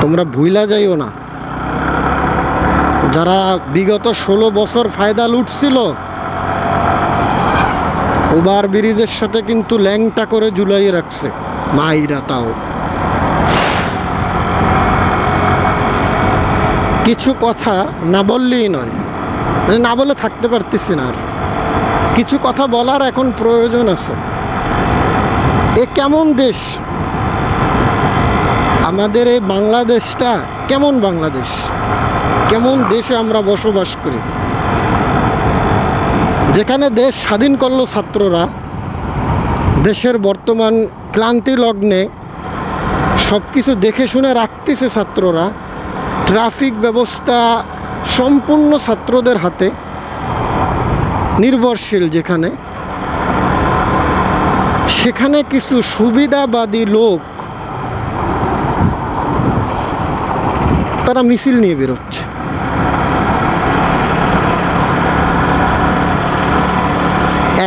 তোমরা ভুইলা যাইও না, যারা বিগত 16 বছর ফায়দা লুটছিল ওভার ব্রিজের সাথে কিন্তু ল্যাংটা করে ঝুলাইয়ে রাখছে মাইরা। তাও কিছু কথা না বললেই নয়, মানে না বলে থাকতে পারতেছি না। আর কিছু কথা বলার এখন প্রয়োজন আছে। এ কেমন দেশ আমাদের এই বাংলাদেশটা? কেমন বাংলাদেশ, কেমন দেশে আমরা বসবাস করি, যেখানে দেশ স্বাধীন করলো ছাত্ররা, দেশের বর্তমান ক্লান্তি লগ্নে সব কিছু দেখে শুনে রাখতেছে ছাত্ররা, ট্রাফিক ব্যবস্থা সম্পূর্ণ ছাত্রদের হাতে নির্ভরশীল, সেখানে কিছু সুবিধাবাদী লোক তারা মিছিল নিয়ে বেরোচ্ছে।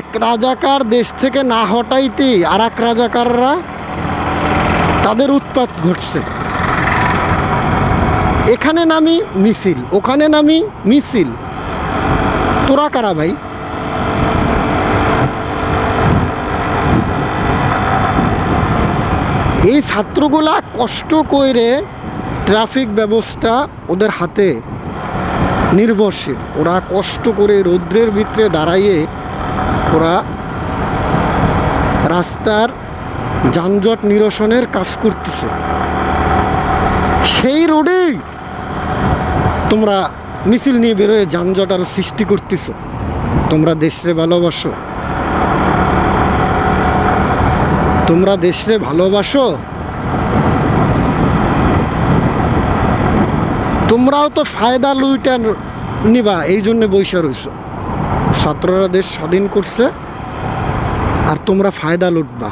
এক রাজাকার দেশ থেকে না হটাইতেই আর এক রাজাকাররা তাদের উৎপাত ঘটছে। এখানে নামি মিছিল, ওখানে নামি মিছিল। তোরা কারা ভাই? এই ছাত্রগুলা কষ্ট করে, ট্রাফিক ব্যবস্থা ওদের হাতে নির্ভরশীল, ওরা কষ্ট করে রৌদ্রের ভিতরে দাঁড়াইয়ে ওরা রাস্তার যানজট নিরসনের কাজ করতেছে। সেই রোডেই তোমরা মিছিল নিয়ে বেরোয় যানজট আরো সৃষ্টি করতেছো। তোমরা দেশরে ভালোবাসো? তোমরা দেশরে ভালোবাসো? তোমরাও তো ফায়দা লুইটা নিবা, এই জন্যে বৈশা রইছ। ছাত্ররা দেশ স্বাধীন করছে আর তোমরা ফায়দা লুটবা।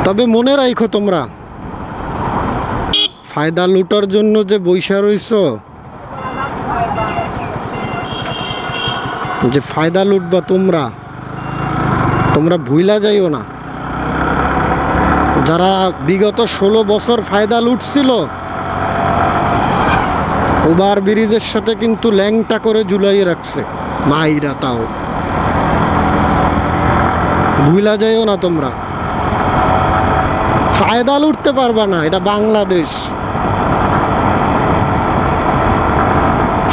তবে মনে রাখো, তোমরা ফায়দা লুটার জন্য যে বৈশা রইছ, যে ফায়দা লুটবা তোমরা ভুইলা যাইও না, যারা বিগত 16 বছর ফায়দা লুটছিল ওভার ব্রিজের সাথে কিন্তু ল্যাংটা করে ঝুলাইয়ে রাখছে মাইরা। তাও ভুইলা যাইও না, তোমরা ফায়দা লুটতে পারবা না। এটা বাংলাদেশ।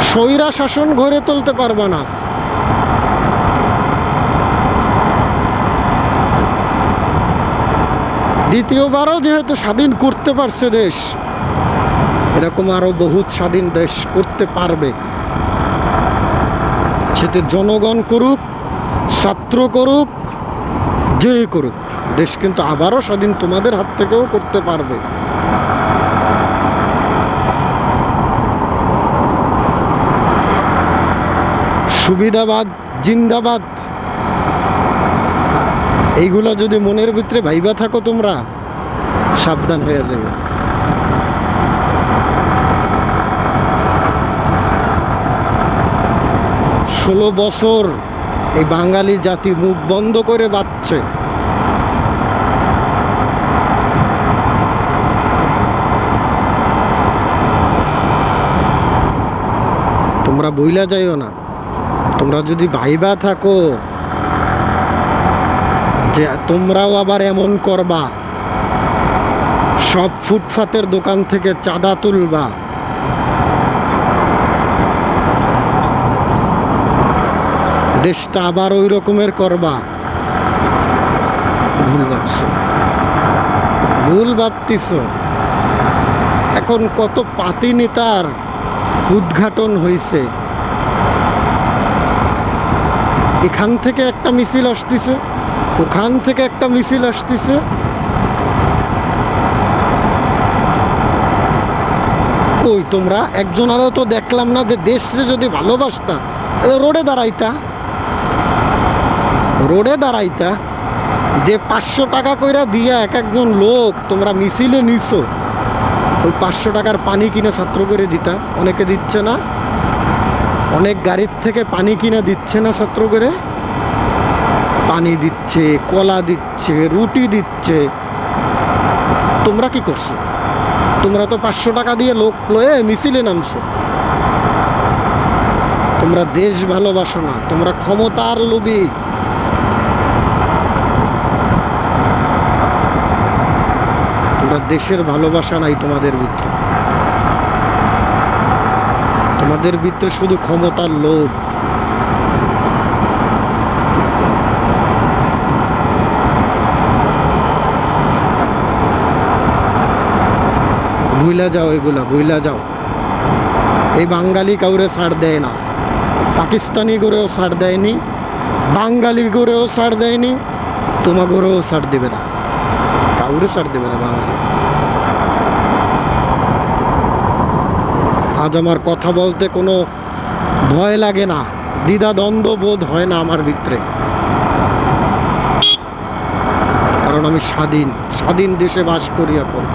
স্বৈরা শাসন গড়ে তুলতে পারবা না। দ্বিতীয়বারও যেহেতু স্বাধীন করতে পারছে দেশ, এরকম আরো বহুত স্বাধীন দেশ করতে পারবে। সেটা জনগণ করুক, ছাত্র করুক, যে করুক, দেশ কিন্তু আবারও স্বাধীন তোমাদের হাত থেকেও করতে পারবে। সুবিধাবাদ জিন্দাবাদ, এইগুলো যদি মনের ভিতরে ভাইবা থাকো, তোমরা সাবধান হয়ে যাবে। 16 বছর এই বাঙালি জাতি মুখ বন্ধ করে বাঁচছে। তোমরা বইলা যাইও না। তোমরা যদি ভাইবা থাকো যে তোমরাও আবার এমন করবা, সব ফুটপাতের দোকান থেকে চাঁদা তুলবা, দেশটা আবার ওই রকমের করবা, ভুল ভাবতেছ। এখন কত পাতি নেতার উদ্ঘাটন হয়েছে, এখান থেকে একটা মিছিল আসতেছে, ওখান থেকে একটা মিছিল আসতেছে। ওই তোমরা একজন আরও তো দেখলাম না যে দেশে যদি ভালোবাসতা রোডে দাঁড়াইতা, যে 500 টাকা কইরা দিয়া এক একজন লোক তোমরা মিছিলে নিছো, ওই 500 টাকার পানি কিনে ছাত্র করে দিতা। অনেকে দিচ্ছে না, অনেক গাড়ির থেকে পানি কিনা দিচ্ছে না ছাত্র করে, পানি দিচ্ছে, কলা দিচ্ছে, রুটি দিচ্ছে। তোমরা কি করছো? তোমরা তো 500 টাকা দিয়ে লোক লয়ে মিছিলে নামছো। তোমরা দেশ ভালোবাসো না, তোমরা ক্ষমতার লোভী। তোমরা দেশের ভালোবাসা নাই তোমাদের ভিতরে, তোমাদের ভিতরে শুধু ক্ষমতার লোভ। ভুইলা যাও, এগুলা ভুইলা যাও। এই বাঙালি কাউরে ছাড় দেয় না, পাকিস্তানি করেও ছাড় দেয়নি, বাঙালি করেও ছাড় দেয়নি, তোমাগরেও ছাড় দেবে না, কাউরে ছাড় দেবে না বাঙালি। আজ আমার কথা বলতে কোনো ভয় লাগে না, দ্বিধা দ্বন্দ্ব বোধ হয় না আমার ভিতরে, কারণ আমি স্বাধীন দেশে বাস করি এখন।